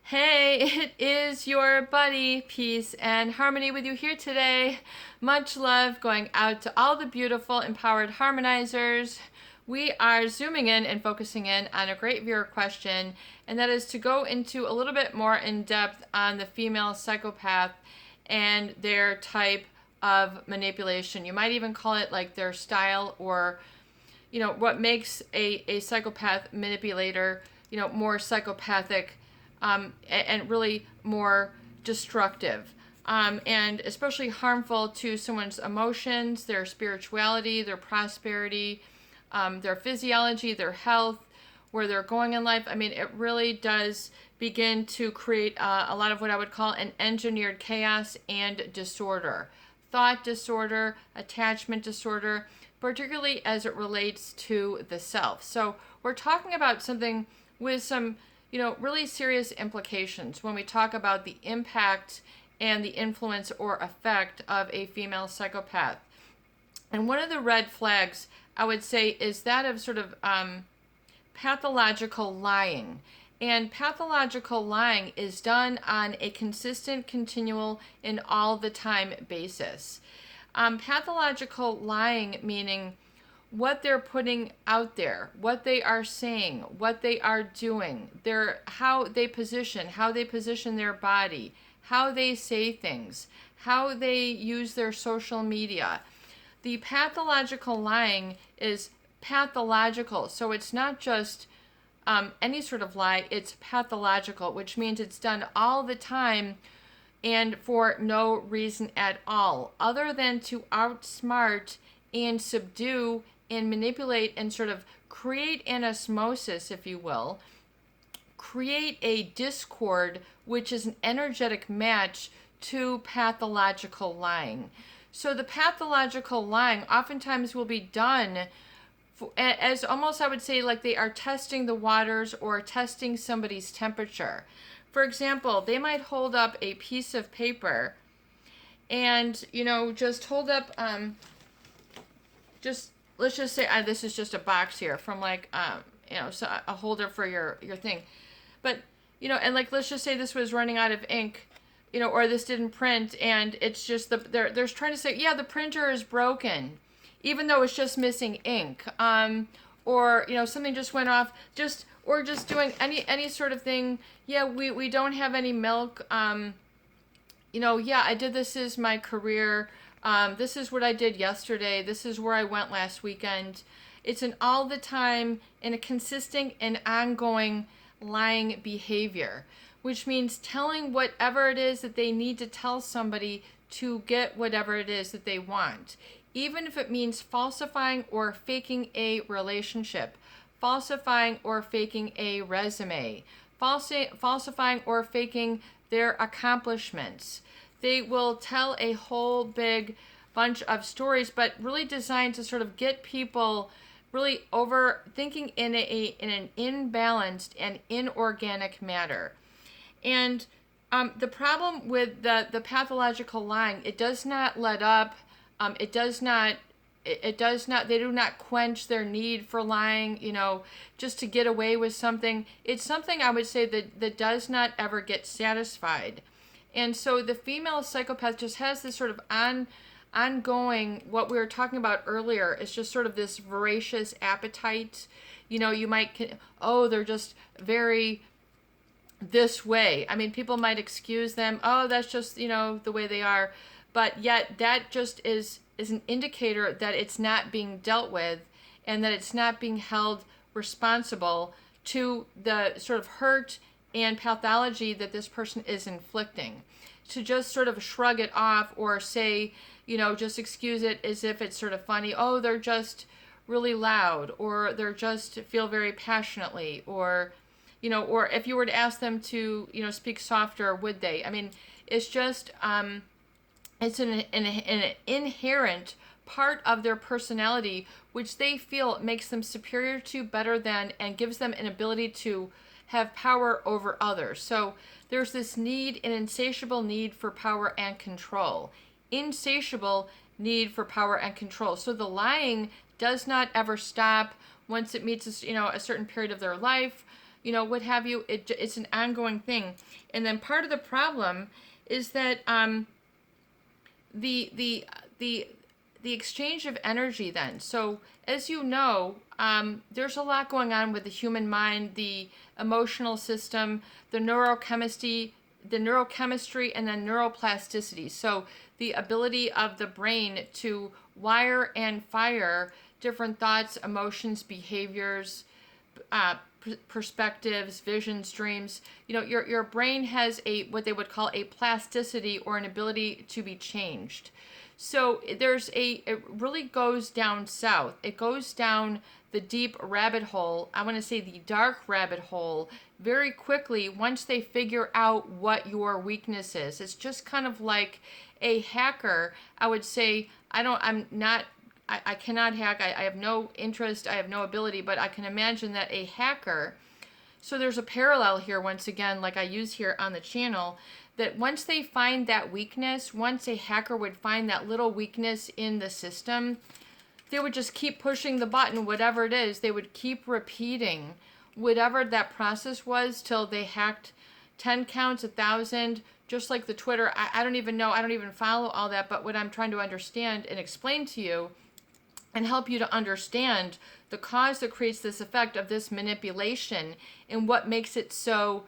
Hey, it is your buddy, Peace and Harmony with you here today. Much love going out to all the beautiful, empowered harmonizers. We are zooming in and focusing in on a great viewer question, and that is to go into a little bit more in depth on the female psychopath and their type of manipulation. You might even call it like their style, or what makes a psychopath manipulator more psychopathic, and really more destructive, and especially harmful to someone's emotions, their spirituality, their prosperity, their physiology, their health, where they're going in life. I mean, it really does begin to create a lot of what I would call an engineered chaos and disorder, thought disorder, attachment disorder, particularly as it relates to the self. So we're talking about something with some really serious implications when we talk about the impact and the influence or effect of a female psychopath. And one of the red flags, I would say, is that of sort of pathological lying. And pathological lying is done on a consistent, continual, and all the time basis. Pathological lying meaning what they're putting out there, what they are saying, what they are doing, how they position their body, how they say things, how they use their social media. The pathological lying is pathological, so it's not just any sort of lie, it's pathological, which means it's done all the time and for no reason at all, other than to outsmart and subdue and manipulate and sort of create an osmosis, if you will, create a discord, which is an energetic match to pathological lying. So the pathological lying oftentimes will be done as almost, I would say, like they are testing the waters or testing somebody's temperature. For example, they might hold up a piece of paper and, just hold up, let's just say this is just a box here from like, so a holder for your thing. But, and like, let's just say this was running out of ink, or this didn't print, and it's just they're trying to say, yeah, the printer is broken, even though it's just missing ink, or something just went off, or just doing any sort of thing. Yeah, we don't have any milk. Yeah, I did, this is my career. This is what I did yesterday. This is where I went last weekend. It's an all the time and a consistent and ongoing lying behavior, which means telling whatever it is that they need to tell somebody to get whatever it is that they want, even if it means falsifying or faking a relationship, falsifying or faking a resume, falsifying or faking their accomplishments. They will tell a whole big bunch of stories, but really designed to sort of get people really overthinking in an imbalanced and inorganic manner. And the problem with the pathological lying, it does not let up. They do not quench their need for lying, just to get away with something. It's something, I would say, that does not ever get satisfied. And so the female psychopath just has this sort of ongoing, what we were talking about earlier, is just sort of this voracious appetite. You might, they're just very this way. I mean, people might excuse them. Oh, that's just, the way they are. But yet that just is an indicator that it's not being dealt with, and that it's not being held responsible to the sort of hurt and pathology that this person is inflicting. To just sort of shrug it off or say, just excuse it as if it's sort of funny. Oh, they're just really loud, or they're just feel very passionately, or if you were to ask them to, speak softer, would they? I mean, it's just, it's an inherent part of their personality, which they feel makes them superior to, better than, and gives them an ability to have power over others. So there's this need, an insatiable need for power and control. Insatiable need for power and control. So the lying does not ever stop once it meets a certain period of their life. what have you. It's an ongoing thing. And then part of the problem is that the the the the exchange of energy then. So as you know, there's a lot going on with the human mind, the emotional system, the neurochemistry, and then neuroplasticity. So the ability of the brain to wire and fire different thoughts, emotions, behaviors, perspectives, visions, dreams. Your brain has what they would call a plasticity, or an ability to be changed. So it really goes down south. It goes down the deep rabbit hole. I want to say the dark rabbit hole very quickly once they figure out what your weakness is. It's just kind of like a hacker. I would say, I cannot hack. I have no interest. I have no ability, but I can imagine that a hacker, so there's a parallel here once again, like I use here on the channel, that once they find that weakness, once a hacker would find that little weakness in the system, they would just keep pushing the button, whatever it is. They would keep repeating whatever that process was till they hacked 10 counts, 1,000, just like the Twitter. I don't even know. I don't even follow all that. But what I'm trying to understand and explain to you and help you to understand the cause that creates this effect of this manipulation, and what makes it so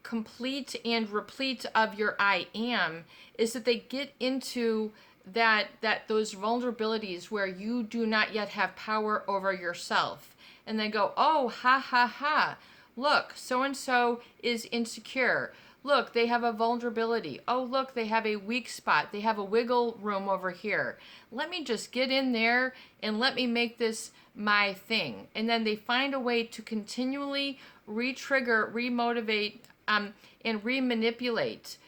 complete and replete of your I am, is that they get into those vulnerabilities where you do not yet have power over yourself. And they go, oh, ha, ha, ha. Look, so-and-so is insecure. Look, they have a vulnerability. Oh, look, they have a weak spot. They have a wiggle room over here. Let me just get in there and let me make this my thing. And then they find a way to continually re-trigger, re-motivate, and re-manipulate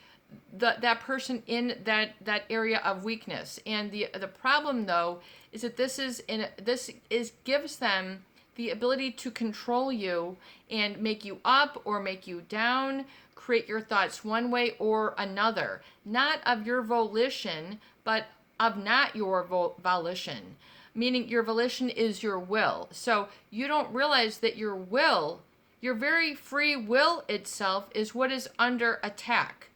that person in that area of weakness. And the problem, though, is that this gives them the ability to control you and make you up or make you down, create your thoughts one way or another, not of your volition, but of not your volition, meaning your volition is your will. So you don't realize that your will, your very free will itself, is what is under attack.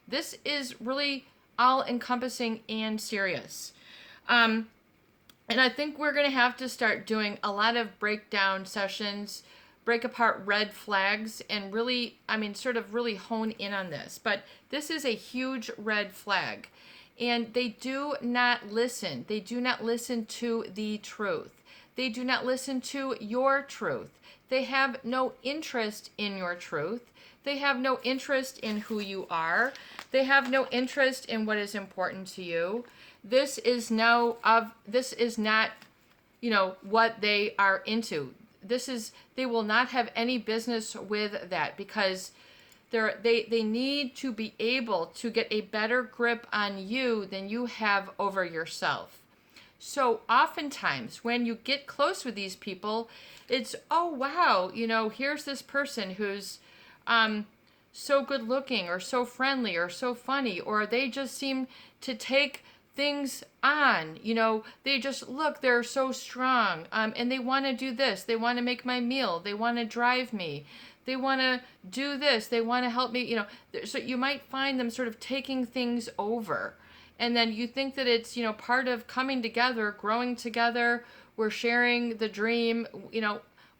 This is really all-encompassing and serious. And I think we're going to have to start doing a lot of breakdown sessions, break apart red flags, and really, sort of really hone in on this. But this is a huge red flag. And they do not listen. They do not listen to the truth. They do not listen to your truth. They have no interest in your truth. They have no interest in who you are. They have no interest in what is important to you. This is not, what they are into. They will not have any business with that, because they need to be able to get a better grip on you than you have over yourself. So oftentimes when you get close with these people, it's, oh, wow, here's this person who's so good looking, or so friendly, or so funny, or they just seem to take things on, they just look, they're so strong, and they want to do this, they want to make my meal, they want to drive me, they want to do this, they want to help me, so you might find them sort of taking things over, and then you think that it's, part of coming together, growing together, we're sharing the dream,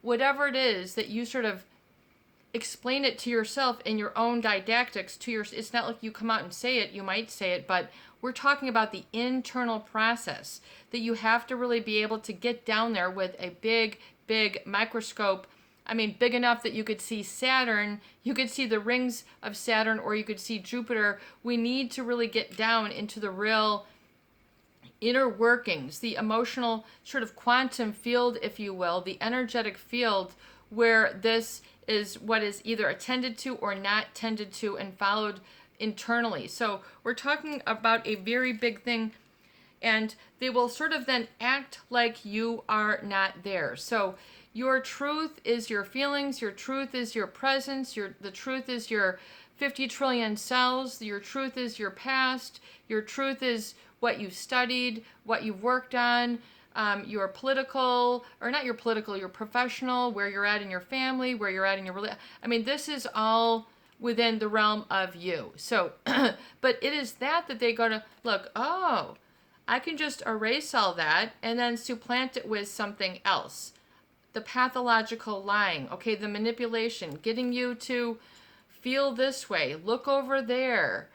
whatever it is that you sort of explain it to yourself in your own didactics it's not like you come out and say it, you might say it, but we're talking about the internal process that you have to really be able to get down there with a big, big microscope. Big enough that you could see Saturn, you could see the rings of Saturn, or you could see Jupiter. We need to really get down into the real inner workings, the emotional sort of quantum field, if you will, the energetic field where this is what is either attended to or not tended to and followed internally. So we're talking about a very big thing, and they will sort of then act like you are not there. So your truth is your feelings, your truth is your presence, the truth is your 50 trillion cells, your truth is your past, your truth is what you've studied, what you've worked on, your political, or not your political, your professional, where you're at in your family, where you're at in your, I mean, this is all within the realm of you. So, but it is that they go to look, oh, I can just erase all that and then supplant it with something else. The pathological lying, okay, the manipulation, getting you to feel this way, look over there.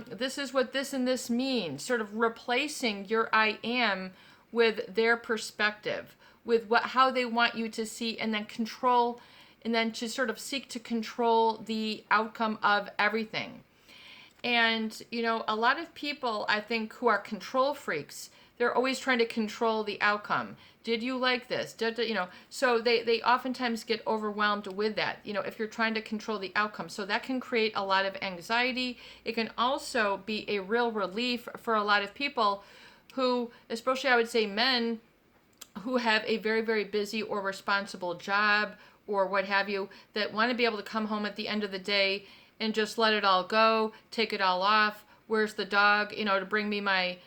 This is what this and this means, sort of replacing your I am with their perspective, with how they want you to see, and then control, and then to sort of seek to control the outcome of everything. And, a lot of people, I think, who are control freaks, they're always trying to control the outcome. Did you like this? So they oftentimes get overwhelmed with that, if you're trying to control the outcome. So that can create a lot of anxiety. It can also be a real relief for a lot of people who, especially I would say men, who have a very, very busy or responsible job or what have you, that want to be able to come home at the end of the day and just let it all go, take it all off. Where's the dog, to bring me my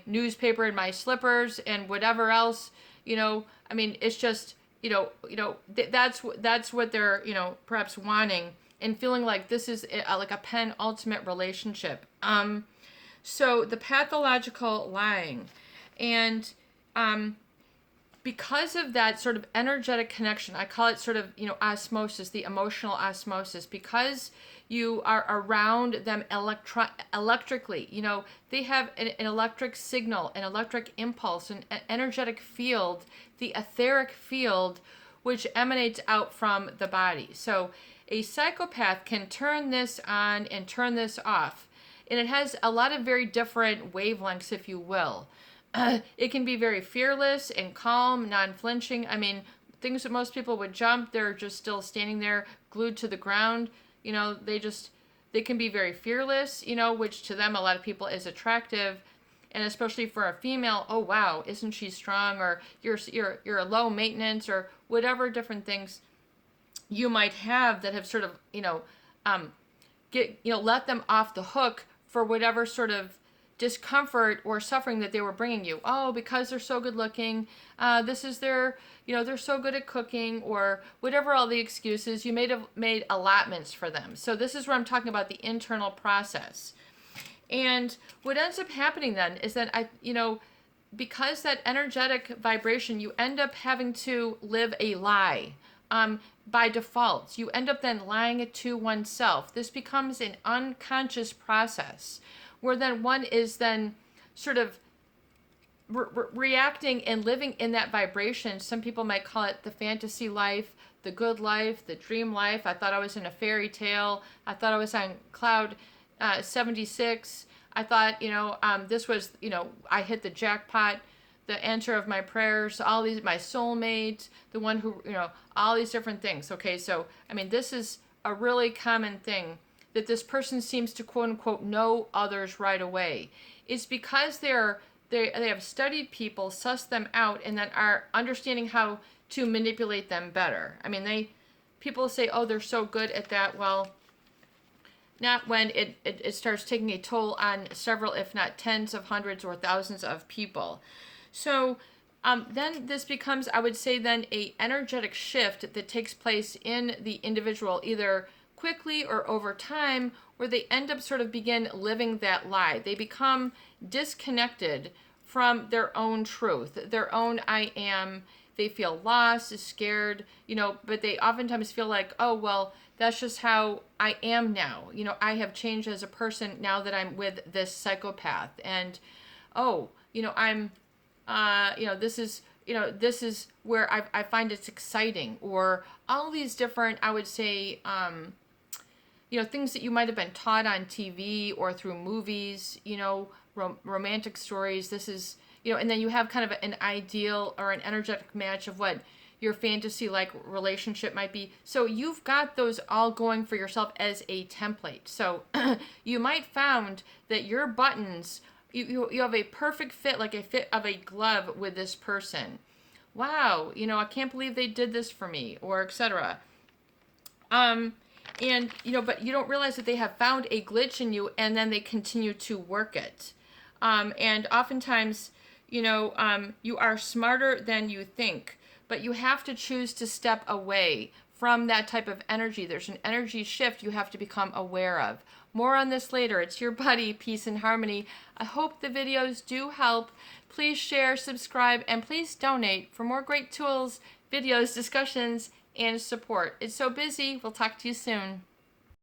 newspaper and my slippers and whatever else, I mean, it's just, that's what they're, perhaps wanting and feeling like this is like a penultimate relationship. So the pathological lying, and because of that sort of energetic connection, I call it sort of, osmosis, the emotional osmosis, because you are around them electrically, they have an electric signal, an electric impulse, an energetic field, the etheric field, which emanates out from the body. So a psychopath can turn this on and turn this off. And it has a lot of very different wavelengths, if you will. It can be very fearless and calm, non-flinching. I mean, things that most people would jump, they're just still standing there glued to the ground. They can be very fearless, which to them, a lot of people is attractive. And especially for a female, oh, wow, isn't she strong? Or you're a low maintenance, or whatever different things you might have that have sort of, let them off the hook for whatever sort of discomfort or suffering that they were bringing you. Oh, because they're so good looking, this is their, they're so good at cooking, or whatever all the excuses, you may have made allotments for them. So this is where I'm talking about the internal process. And what ends up happening then is that because that energetic vibration, you end up having to live a lie. By default, you end up then lying it to oneself. This becomes an unconscious process, where then one is then sort of reacting and living in that vibration. Some people might call it the fantasy life, the good life, the dream life. I thought I was in a fairy tale. I thought I was on cloud 76. I thought, this was, I hit the jackpot, the answer of my prayers, all these, my soulmate, the one who, all these different things. Okay, so, I mean, this is a really common thing, that this person seems to quote unquote know others right away. It's because they have studied people, sussed them out, and then are understanding how to manipulate them better. I mean, people say, oh, they're so good at that. Well, not when it starts taking a toll on several, if not tens of hundreds or thousands of people. So then this becomes, I would say, then a energetic shift that takes place in the individual, either quickly or over time, where they end up sort of begin living that lie. They become disconnected from their own truth, their own I am. They feel lost, scared, but they oftentimes feel like, oh, well, that's just how I am now. I have changed as a person now that I'm with this psychopath. And, oh, I'm, this is where I find it's exciting, or all these different, I would say, things that you might have been taught on TV or through movies, romantic stories. This is, and then you have kind of an ideal or an energetic match of what your fantasy-like relationship might be. So you've got those all going for yourself as a template. So you might found that your buttons, you have a perfect fit, like a fit of a glove with this person. Wow, I can't believe they did this for me, or etc. And, but you don't realize that they have found a glitch in you, and then they continue to work it. And oftentimes, you are smarter than you think, but you have to choose to step away from that type of energy. There's an energy shift you have to become aware of. More on this later. It's your buddy, Peace and Harmony. I hope the videos do help. Please share, subscribe, and please donate for more great tools, videos, discussions, and support. It's so busy. We'll talk to you soon.